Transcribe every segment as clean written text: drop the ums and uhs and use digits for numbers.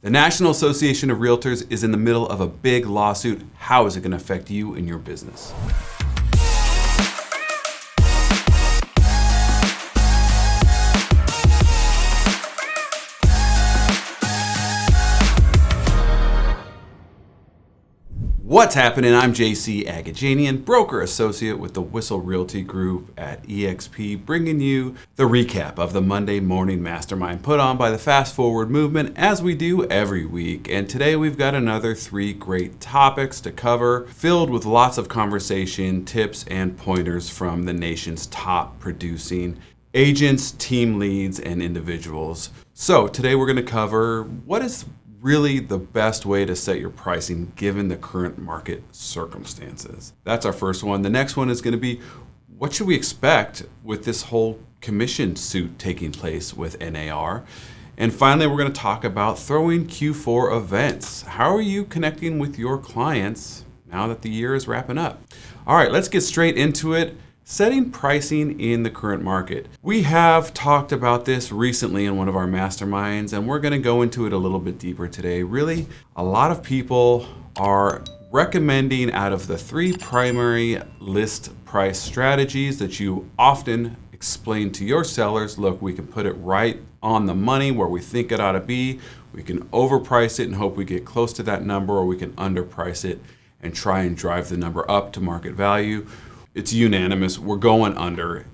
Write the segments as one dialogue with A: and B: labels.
A: The National Association of Realtors is in the middle of a big lawsuit. How is it going to affect you and your business? What's happening? I'm J.C Agajanian, broker associate with the Whistle Realty Group at eXp, bringing you the recap of the Monday morning mastermind put on by the Fast Forward movement, as we do every week. And today we've got another 3 great topics to cover, filled with lots of conversation, tips, and pointers from the nation's top producing agents, team leads, and individuals. So today we're going to cover what is really the best way to set your pricing given the current market circumstances. That's our first one. The next one is going to be, what should we expect with this whole commission suit taking place with NAR? And finally, we're going to talk about throwing Q4 events. How are you connecting with your clients now that the year is wrapping up? All right, let's get straight into it. Setting pricing in the current market. We have talked about this recently in one of our masterminds, and we're going to go into it a little bit deeper today. Really, a lot of people are recommending, out of the 3 primary list price strategies that you often explain to your sellers, look, we can put it right on the money where we think it ought to be. We can overprice it and hope we get close to that number, or we can underprice it and try and drive the number up to market value. It's unanimous. We're going under,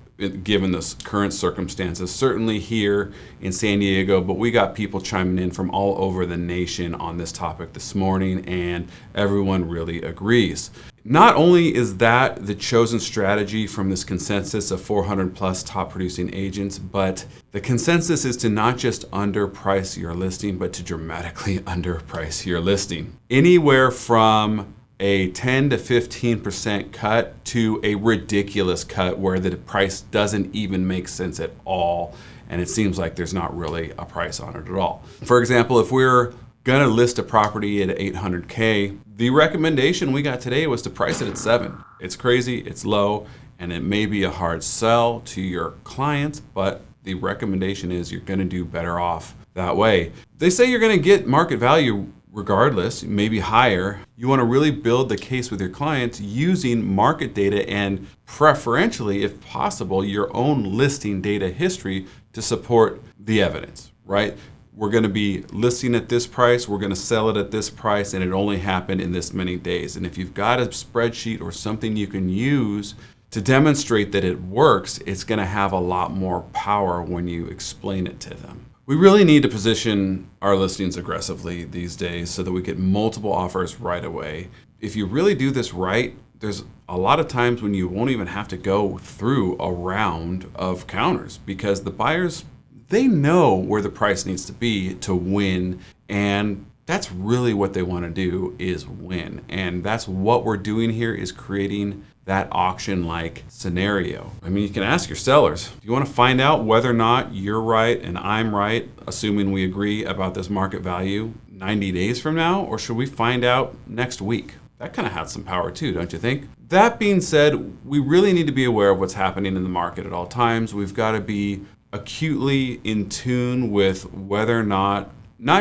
A: given the current circumstances, certainly here in San Diego, but we got people chiming in from all over the nation on this topic this morning, and everyone really agrees. Not only is that the chosen strategy from this consensus of 400 plus top producing agents, but the consensus is to not just underprice your listing, but to dramatically underprice your listing. Anywhere from a 10 to 15% cut to a ridiculous cut where the price doesn't even make sense at all, and it seems like there's not really a price on it at all. For example, if we're gonna list a property at $800K, the recommendation we got today was to price it at 7. It's crazy, it's low, and it may be a hard sell to your clients, but the recommendation is you're gonna do better off that way. They say you're gonna get market value regardless, maybe higher. You want to really build the case with your clients using market data and preferentially, if possible, your own listing data history to support the evidence, right? We're going to be listing at this price, we're going to sell it at this price, and it only happened in this many days. And if you've got a spreadsheet or something you can use to demonstrate that it works, it's going to have a lot more power when you explain it to them. We really need to position our listings aggressively these days so that we get multiple offers right away. If you really do this right, there's a lot of times when you won't even have to go through a round of counters, because the buyers, they know where the price needs to be to win, and that's really what they want to do, is win. And that's what we're doing here, is creating that auction-like scenario. I mean, you can ask your sellers, do you want to find out whether or not you're right and I'm right, assuming we agree about this market value 90 days from now, or should we find out next week? That kind of has some power too, don't you think? That being said, we really need to be aware of what's happening in the market at all times. We've got to be acutely in tune with whether or not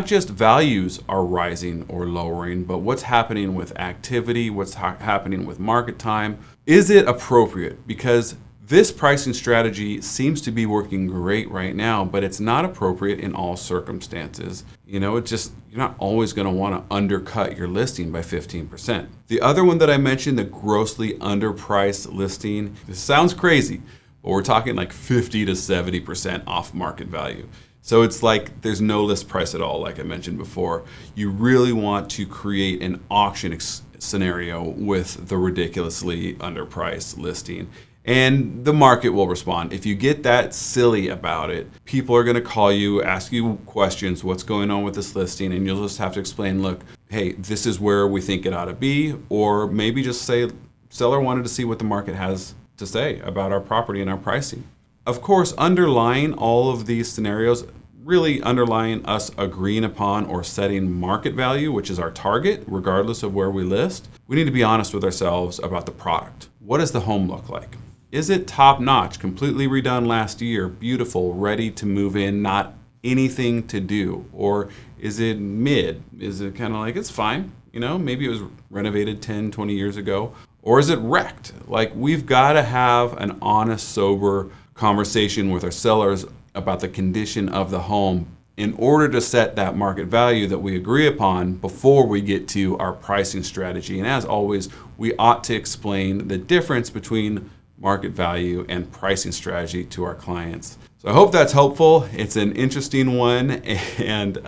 A: just values are rising or lowering, but what's happening with activity, what's happening with market time. Is it appropriate? Because this pricing strategy seems to be working great right now, but it's not appropriate in all circumstances. You know, you're not always going to want to undercut your listing by 15%. The other one that I mentioned, the grossly underpriced listing, this sounds crazy, but we're talking like 50 to 70% off market value. So it's like there's no list price at all, like I mentioned before. You really want to create an auction scenario with the ridiculously underpriced listing. And the market will respond. If you get that silly about it, people are going to call you, ask you questions, what's going on with this listing, and you'll just have to explain, look, hey, this is where we think it ought to be, or maybe just say, seller wanted to see what the market has to say about our property and our pricing. Of course, underlying all of these scenarios, really underlying us agreeing upon or setting market value, which is our target, regardless of where we list, we need to be honest with ourselves about the product. What does the home look like? Is it top notch, completely redone last year, beautiful, ready to move in, not anything to do? Or Is it mid? Is it kind of like, it's fine, maybe it was renovated 10, 20 years ago? Or is it wrecked? Like, we've got to have an honest, sober conversation with our sellers about the condition of the home in order to set that market value that we agree upon before we get to our pricing strategy. And as always, we ought to explain the difference between market value and pricing strategy to our clients. So I hope that's helpful. It's an interesting one and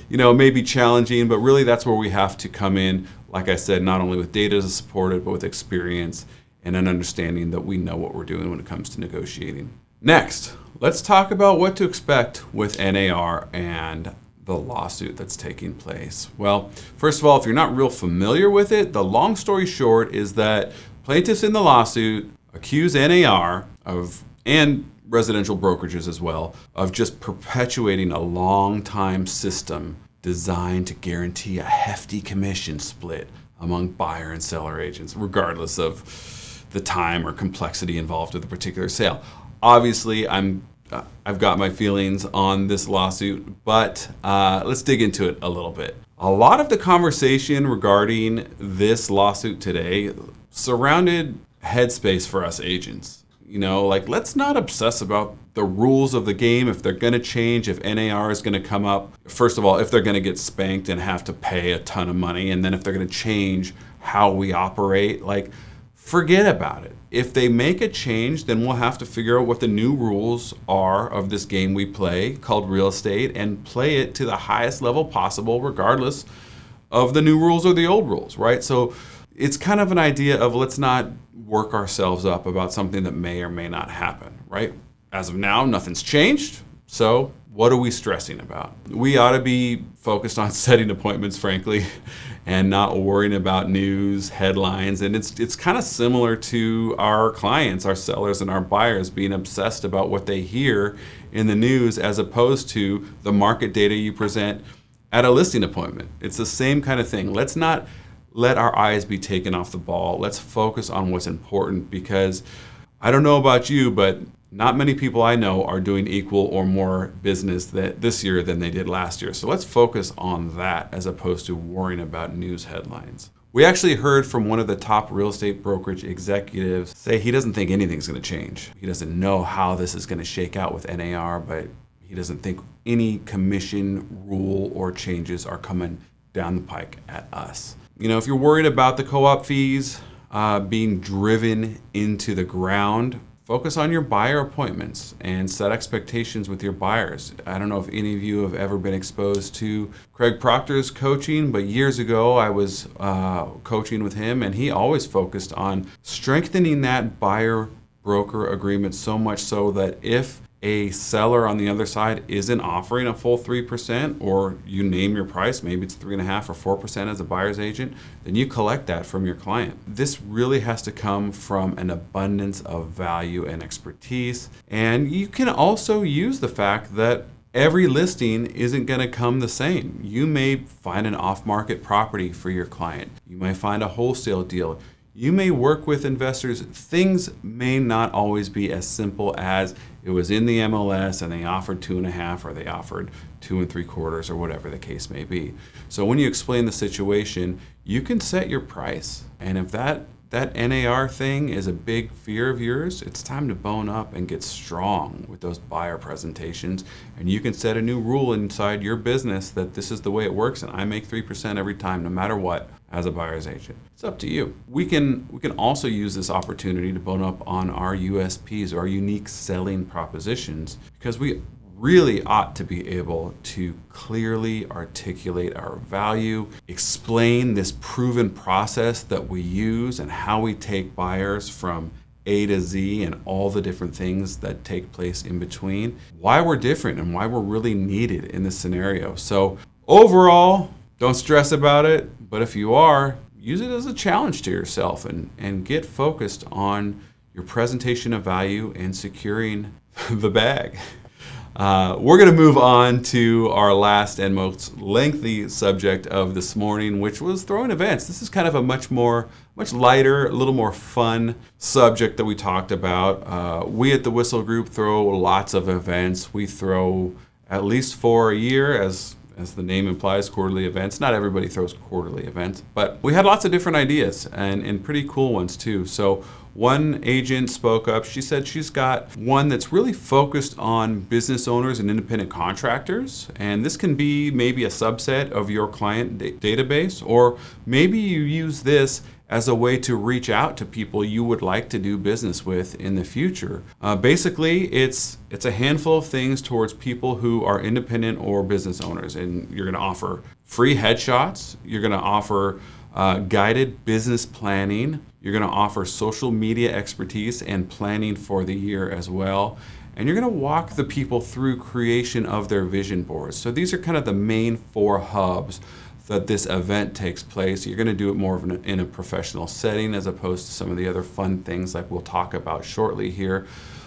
A: maybe challenging, but really that's where we have to come in, like I said, not only with data to support it, but with experience and an understanding that we know what we're doing when it comes to negotiating. Next, let's talk about what to expect with NAR and the lawsuit that's taking place. Well, first of all, if you're not real familiar with it, the long story short is that plaintiffs in the lawsuit accuse NAR and residential brokerages as well, of just perpetuating a long-time system designed to guarantee a hefty commission split among buyer and seller agents, regardless of the time or complexity involved with a particular sale. Obviously, I've got my feelings on this lawsuit, but let's dig into it a little bit. A lot of the conversation regarding this lawsuit today surrounded headspace for us agents. Let's not obsess about the rules of the game, if they're going to change, if NAR is going to come up. First of all, if they're going to get spanked and have to pay a ton of money, and then if they're going to change how we operate, forget about it. If they make a change, then we'll have to figure out what the new rules are of this game we play called real estate and play it to the highest level possible, regardless of the new rules or the old rules, right? So it's kind of an idea of let's not work ourselves up about something that may or may not happen, right? As of now, nothing's changed. So what are we stressing about? We ought to be focused on setting appointments, frankly, and not worrying about news, headlines. And it's kind of similar to our clients, our sellers and our buyers being obsessed about what they hear in the news as opposed to the market data you present at a listing appointment. It's the same kind of thing. Let's not let our eyes be taken off the ball. Let's focus on what's important, because I don't know about you, but not many people I know are doing equal or more business this year than they did last year. So let's focus on that as opposed to worrying about news headlines. We actually heard from one of the top real estate brokerage executives say he doesn't think anything's going to change. He doesn't know how this is going to shake out with NAR, but he doesn't think any commission rule or changes are coming down the pike at us. If you're worried about the co-op fees being driven into the ground, focus on your buyer appointments and set expectations with your buyers. I don't know if any of you have ever been exposed to Craig Proctor's coaching, but years ago I was coaching with him, and he always focused on strengthening that buyer-broker agreement so much so that if a seller on the other side isn't offering a full 3%, or you name your price, maybe it's 3.5% or 4% as a buyer's agent, then you collect that from your client. This really has to come from an abundance of value and expertise. And you can also use the fact that every listing isn't going to come the same. You may find an off-market property for your client. You may find a wholesale deal. You may work with investors. Things may not always be as simple as it was in the MLS and they offered 2.5 or they offered 2 3/4 or whatever the case may be. So when you explain the situation, you can set your price. And if that NAR thing is a big fear of yours, it's time to bone up and get strong with those buyer presentations. And you can set a new rule inside your business that this is the way it works, and I make 3% every time, no matter what, as a buyer's agent. It's up to you. We can also use this opportunity to bone up on our USPs, or our unique selling propositions, because we really ought to be able to clearly articulate our value, explain this proven process that we use and how we take buyers from A to Z and all the different things that take place in between, why we're different and why we're really needed in this scenario. So overall, don't stress about it, but if you are, use it as a challenge to yourself and get focused on your presentation of value and securing the bag. We're going to move on to our last and most lengthy subject of this morning, which was throwing events. This is kind of a much lighter, a little more fun subject that we talked about. We at the Whistle Group throw lots of events. We throw at least 4 a year, as as the name implies, quarterly events. Not everybody throws quarterly events, but we had lots of different ideas and pretty cool ones too. So one agent spoke up. She said she's got one that's really focused on business owners and independent contractors. And this can be maybe a subset of your client database, or maybe you use this as a way to reach out to people you would like to do business with in the future. Basically, it's a handful of things towards people who are independent or business owners. And you're gonna offer free headshots. You're gonna offer guided business planning. You're gonna offer social media expertise and planning for the year as well. And you're gonna walk the people through creation of their vision boards. So these are kind of the main 4 hubs that this event takes place. You're gonna do it more in a professional setting as opposed to some of the other fun things like we'll talk about shortly here.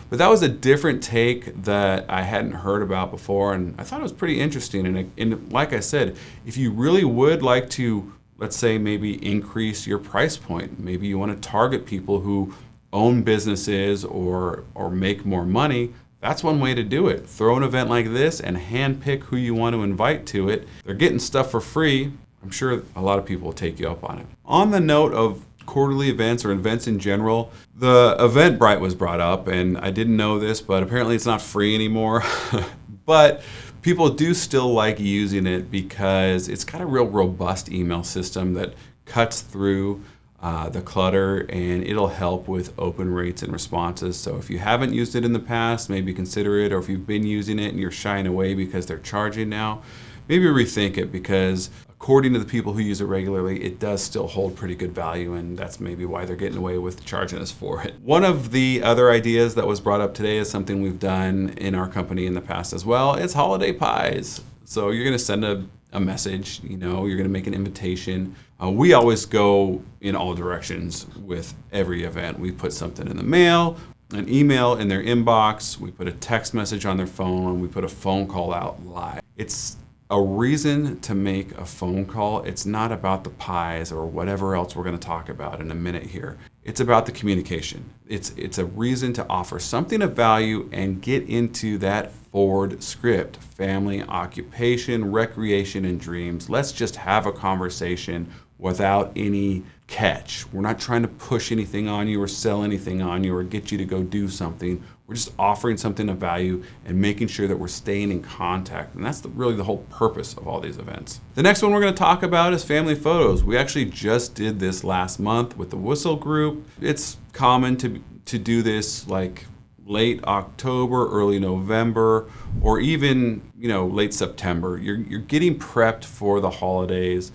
A: But that was a different take that I hadn't heard about before, and I thought it was pretty interesting. And like I said, if you really would like to, let's say, maybe increase your price point, maybe you wanna target people who own businesses or make more money, that's one way to do it. Throw an event like this and handpick who you want to invite to it. They're getting stuff for free. I'm sure a lot of people will take you up on it. On the note of quarterly events or events in general, the Eventbrite was brought up, and I didn't know this, but apparently it's not free anymore. But people do still like using it because it's got a real robust email system that cuts through the clutter, and it'll help with open rates and responses. So if you haven't used it in the past, maybe consider it, or if you've been using it and you're shying away because they're charging now, maybe rethink it, because according to the people who use it regularly, it does still hold pretty good value, and that's maybe why they're getting away with charging us for it. One of the other ideas that was brought up today is something we've done in our company in the past as well. It's holiday pies. So you're gonna send a message, you're gonna make an invitation. We always go in all directions with every event. We put something in the mail, an email in their inbox, we put a text message on their phone, we put a phone call out live. It's a reason to make a phone call. It's not about the pies or whatever else we're gonna talk about in a minute here. It's about the communication. It's a reason to offer something of value and get into that forward script: family, occupation, recreation, and dreams. Let's just have a conversation without any catch. We're not trying to push anything on you or sell anything on you or get you to go do something. We're just offering something of value and making sure that we're staying in contact. And that's really the whole purpose of all these events. The next one we're gonna talk about is family photos. We actually just did this last month with the Whistle group. It's common to do this like late October, early November, or even late September. You're getting prepped for the holidays,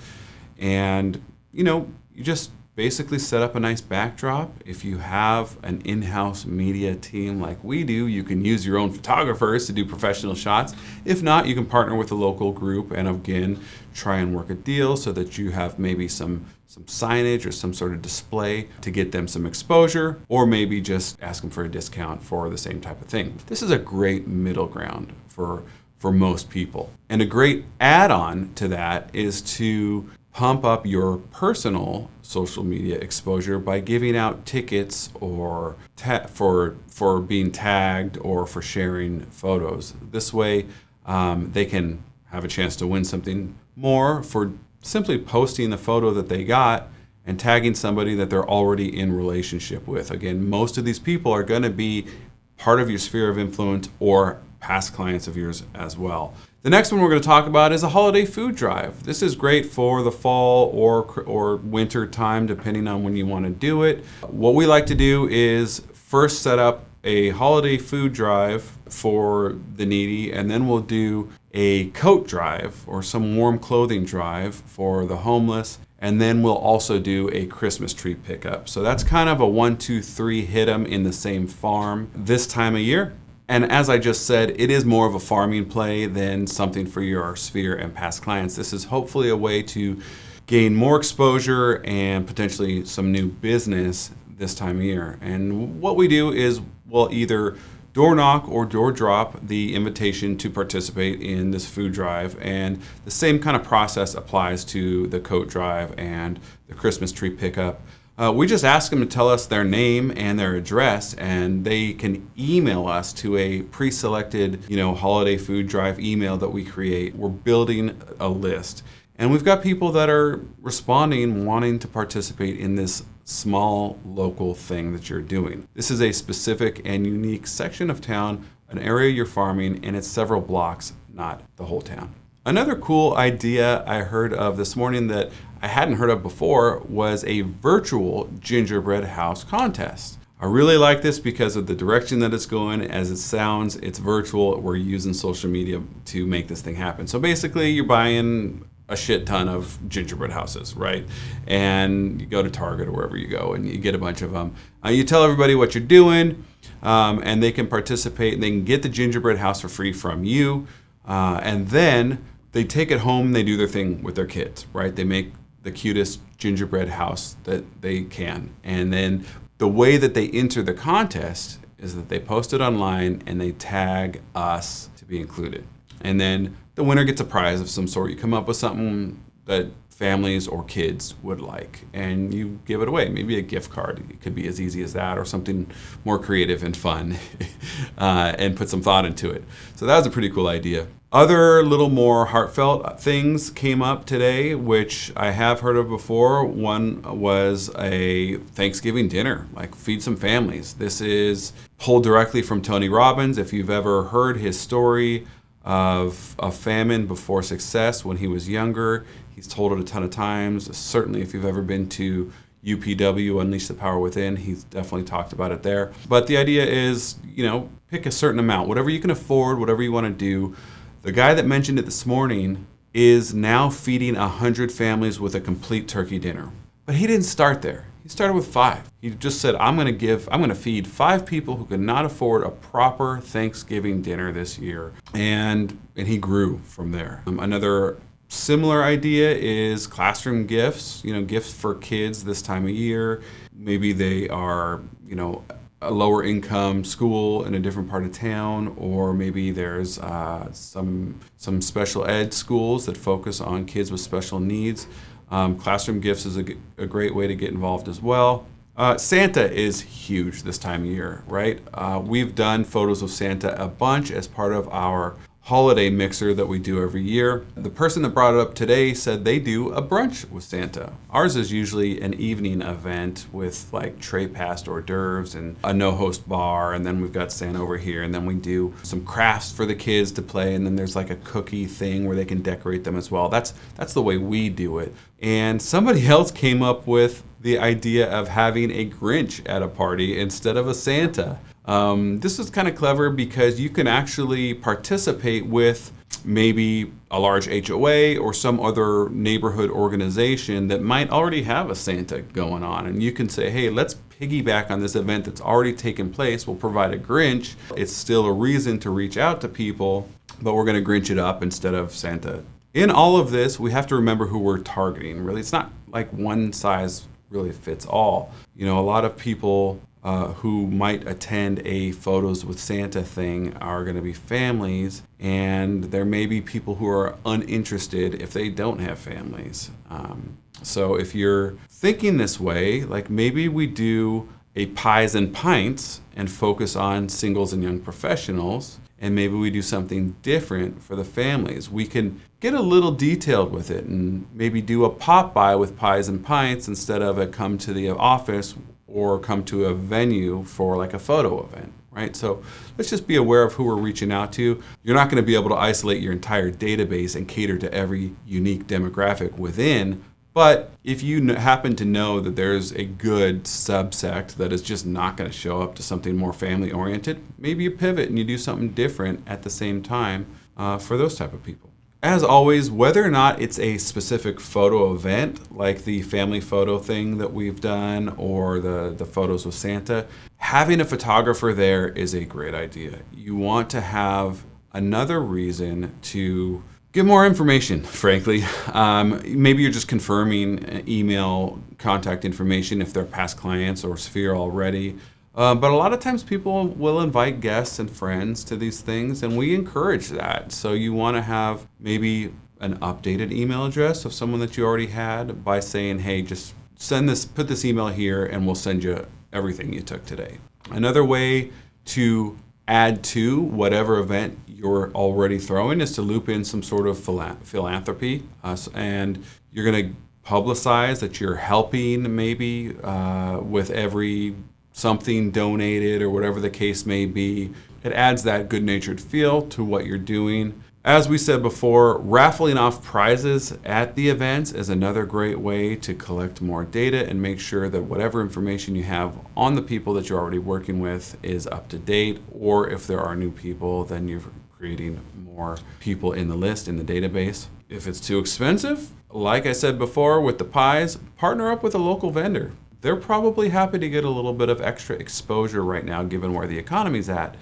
A: and you just basically set up a nice backdrop. If you have an in-house media team like we do, you can use your own photographers to do professional shots. If not, you can partner with a local group and again try and work a deal so that you have maybe some signage or some sort of display to get them some exposure, or maybe just ask them for a discount for the same type of thing. This is a great middle ground for most people. And a great add-on to that is to pump up your personal social media exposure by giving out tickets or for being tagged or for sharing photos. This way, they can have a chance to win something more for simply posting the photo that they got and tagging somebody that they're already in relationship with. Again, most of these people are going to be part of your sphere of influence or past clients of yours as well. The next one we're going to talk about is a holiday food drive. This is great for the fall or winter time, depending on when you want to do it. What we like to do is first set up a holiday food drive for the needy, and then we'll do a coat drive or some warm clothing drive for the homeless, and then we'll also do a Christmas tree pickup. So that's kind of a 1, 2, 3 hit 'em in the same farm this time of year. And as I just said, it is more of a farming play than something for your sphere and past clients. This is hopefully a way to gain more exposure and potentially some new business this time of year. And what we do is we'll either door knock or door drop the invitation to participate in this food drive. And the same kind of process applies to the coat drive and the Christmas tree pickup. We just ask them to tell us their name and their address, and they can email us to a pre-selected, holiday food drive email that we create. We're building a list. And we've got people that are responding, wanting to participate in this small local thing that you're doing. This is a specific and unique section of town, an area you're farming, and it's several blocks, not the whole town. Another cool idea I heard of this morning that I hadn't heard of before was a virtual gingerbread house contest. I really like this because of the direction that it's going. As it sounds, it's virtual. We're using social media to make this thing happen. So basically, you're buying a shit ton of gingerbread houses, right? And you go to Target or wherever you go and you get a bunch of them. You tell everybody what you're doing, and they can participate, and they can get the gingerbread house for free from you. And then they take it home, they do their thing with their kids, right? They make the cutest gingerbread house that they can. And then the way that they enter the contest is that they post it online and they tag us to be included. And then the winner gets a prize of some sort. You come up with something that families or kids would like, and you give it away. Maybe a gift card. It could be as easy as that, or something more creative and fun, and put some thought into it. So that was a pretty cool idea. Other little more heartfelt things came up today, which I have heard of before. One was a Thanksgiving dinner, like feed some families. This is pulled directly from Tony Robbins. If you've ever heard his story of a famine before success when he was younger, he's told it a ton of times. Certainly if you've ever been to UPW, Unleash the Power Within, he's definitely talked about it there. But the idea is, pick a certain amount, whatever you can afford, whatever you want to do. The guy that mentioned it this morning is now feeding 100 families with a complete turkey dinner. But he didn't start there. He started with 5. He just said, I'm going to feed 5 people who could not afford a proper Thanksgiving dinner this year. And he grew from there. Another similar idea is classroom gifts, gifts for kids this time of year. Maybe they are, a lower income school in a different part of town, or maybe there's some special ed schools that focus on kids with special needs. Classroom gifts is a great way to get involved as well. Santa is huge this time of year, right? We've done photos of Santa a bunch as part of our holiday mixer that we do every year. The person that brought it up today said they do a brunch with Santa. Ours is usually an evening event with like tray passed hors d'oeuvres and a no-host bar, and then we've got Santa over here, and then we do some crafts for the kids to play, and then there's like a cookie thing where they can decorate them as well. That's the way we do it. And somebody else came up with the idea of having a Grinch at a party instead of a Santa. This is kind of clever because you can actually participate with maybe a large HOA or some other neighborhood organization that might already have a Santa going on. And you can say, hey, let's piggyback on this event that's already taken place. We'll provide a Grinch. It's still a reason to reach out to people, but we're going to Grinch it up instead of Santa. In all of this, we have to remember who we're targeting. Really, it's not like one size really fits all. A lot of people who might attend a photos with Santa thing are going to be families, and there may be people who are uninterested if they don't have families. So if you're thinking this way, like maybe we do a pies and pints and focus on singles and young professionals, and maybe we do something different for the families. We can get a little detailed with it and maybe do a pop-by with pies and pints instead of a come to the office or come to a venue for like a photo event, right? So let's just be aware of who we're reaching out to. You're not going to be able to isolate your entire database and cater to every unique demographic within, but if you happen to know that there's a good subsect that is just not going to show up to something more family-oriented, maybe you pivot and you do something different at the same time for those type of people. As always, whether or not it's a specific photo event, like the family photo thing that we've done or the photos with Santa, having a photographer there is a great idea. You want to have another reason to get more information, frankly. Maybe you're just confirming email contact information if they're past clients or Sphere already. But a lot of times people will invite guests and friends to these things, and we encourage that. So you want to have maybe an updated email address of someone that you already had by saying, hey, just put this email here and we'll send you everything you took today. Another way to add to whatever event you're already throwing is to loop in some sort of philanthropy. And you're going to publicize that you're helping maybe with every something donated or whatever the case may be. It adds that good-natured feel to what you're doing. As we said before, raffling off prizes at the events is another great way to collect more data and make sure that whatever information you have on the people that you're already working with is up to date, or if there are new people, then you're creating more people in the list, in the database. If it's too expensive, like I said before with the pies, partner up with a local vendor. They're probably happy to get a little bit of extra exposure right now given where the economy's at.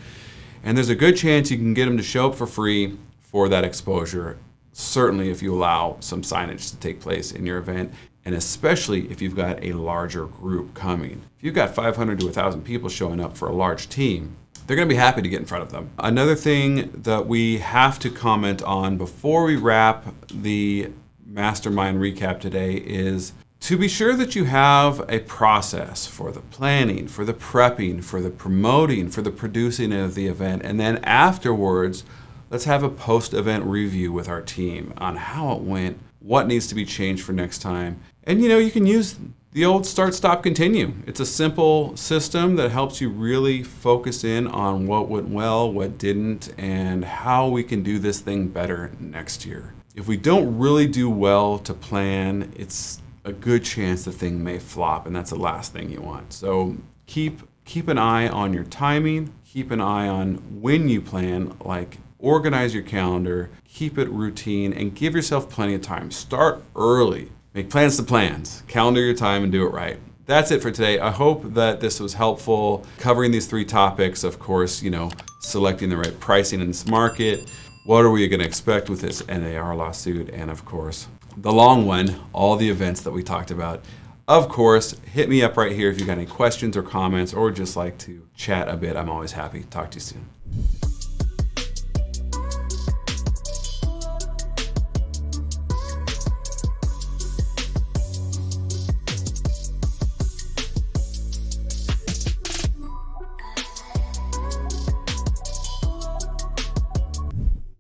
A: And there's a good chance you can get them to show up for free for that exposure, certainly if you allow some signage to take place in your event, and especially if you've got a larger group coming. If you've got 500 to 1,000 people showing up for a large team, they're going to be happy to get in front of them. Another thing that we have to comment on before we wrap the mastermind recap today is to be sure that you have a process for the planning, for the prepping, for the promoting, for the producing of the event, and then afterwards, let's have a post-event review with our team on how it went, what needs to be changed for next time. And you can use the old start, stop, continue. It's a simple system that helps you really focus in on what went well, what didn't, and how we can do this thing better next year. If we don't really do well to plan, it's a good chance the thing may flop, and that's the last thing you want. So keep an eye on your timing, keep an eye on when you plan, like organize your calendar, keep it routine, and give yourself plenty of time. Start early. Make plans to plans. Calendar your time and do it right. That's it for today. I hope that this was helpful, covering these three topics. Of course, selecting the right pricing in this market. What are we going to expect with this NAR lawsuit? And of course, the long one, all the events that we talked about. Of course, hit me up right here if you've got any questions or comments or just like to chat a bit. I'm always happy. Talk to you soon.